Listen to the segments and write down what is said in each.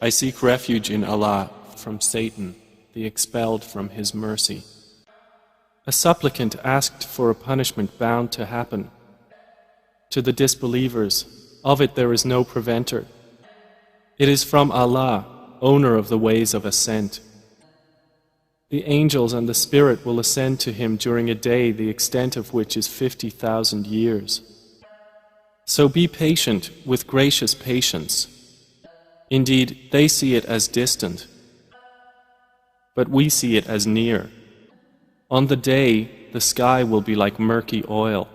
I seek refuge in Allah from Satan, the expelled from His mercy. A supplicant asked for a punishment bound to happen. To the disbelievers, of it there is no preventer. It is from Allah, owner of the ways of ascent. The angels and the Spirit will ascend to Him during a day the extent of which is 50,000 years. So be patient with gracious patience. Indeed, they see it as distant, but we see it as near. On the day, the sky will be like murky oil,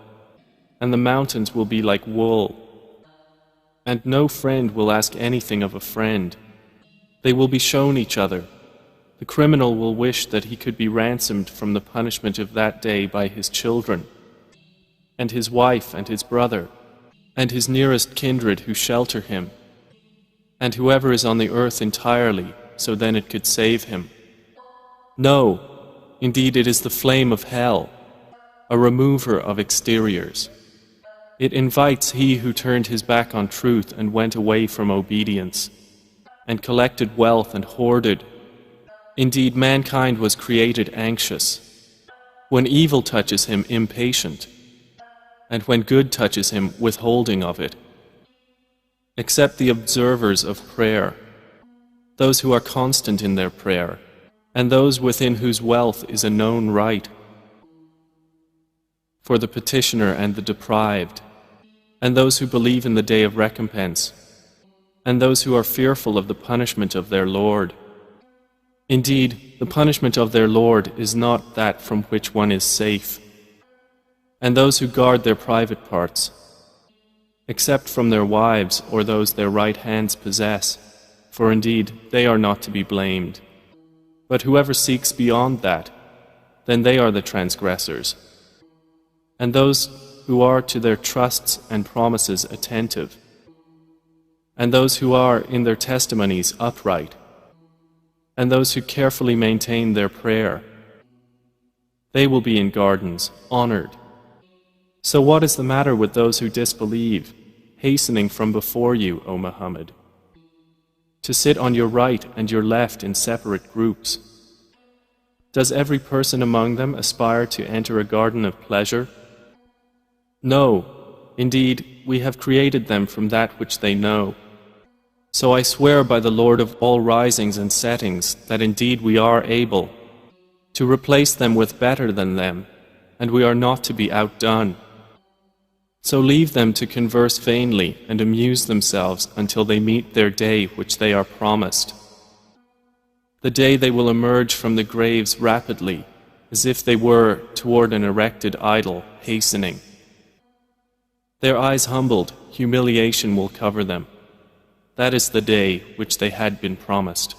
and the mountains will be like wool, and no friend will ask anything of a friend. They will be shown each other. The criminal will wish that he could be ransomed from the punishment of that day by his children, and his wife and his brother, and his nearest kindred who shelter him, and whoever is on the earth entirely, so then it could save him. No, indeed it is the flame of hell, a remover of exteriors. It invites he who turned his back on truth and went away from obedience, and collected wealth and hoarded. Indeed, mankind was created anxious. When evil touches him, impatient, and when good touches him, withholding of it. Except the observers of prayer, those who are constant in their prayer, and those within whose wealth is a known right. For the petitioner and the deprived, and those who believe in the day of recompense, and those who are fearful of the punishment of their Lord. Indeed, the punishment of their Lord is not that from which one is safe. And those who guard their private parts, except from their wives or those their right hands possess, for indeed they are not to be blamed. But whoever seeks beyond that, then they are the transgressors. And those who are to their trusts and promises attentive, and those who are in their testimonies upright, and those who carefully maintain their prayer, they will be in gardens, honored. So what is the matter with those who disbelieve, hastening from before you, O Muhammad, to sit on your right and your left in separate groups? Does every person among them aspire to enter a garden of pleasure? No, indeed, we have created them from that which they know. So I swear by the Lord of all risings and settings that indeed we are able to replace them with better than them, and we are not to be outdone. So leave them to converse vainly and amuse themselves until they meet their day which they are promised. The day they will emerge from the graves rapidly, as if they were toward an erected idol, hastening. Their eyes humbled, humiliation will cover them. That is the day which they had been promised.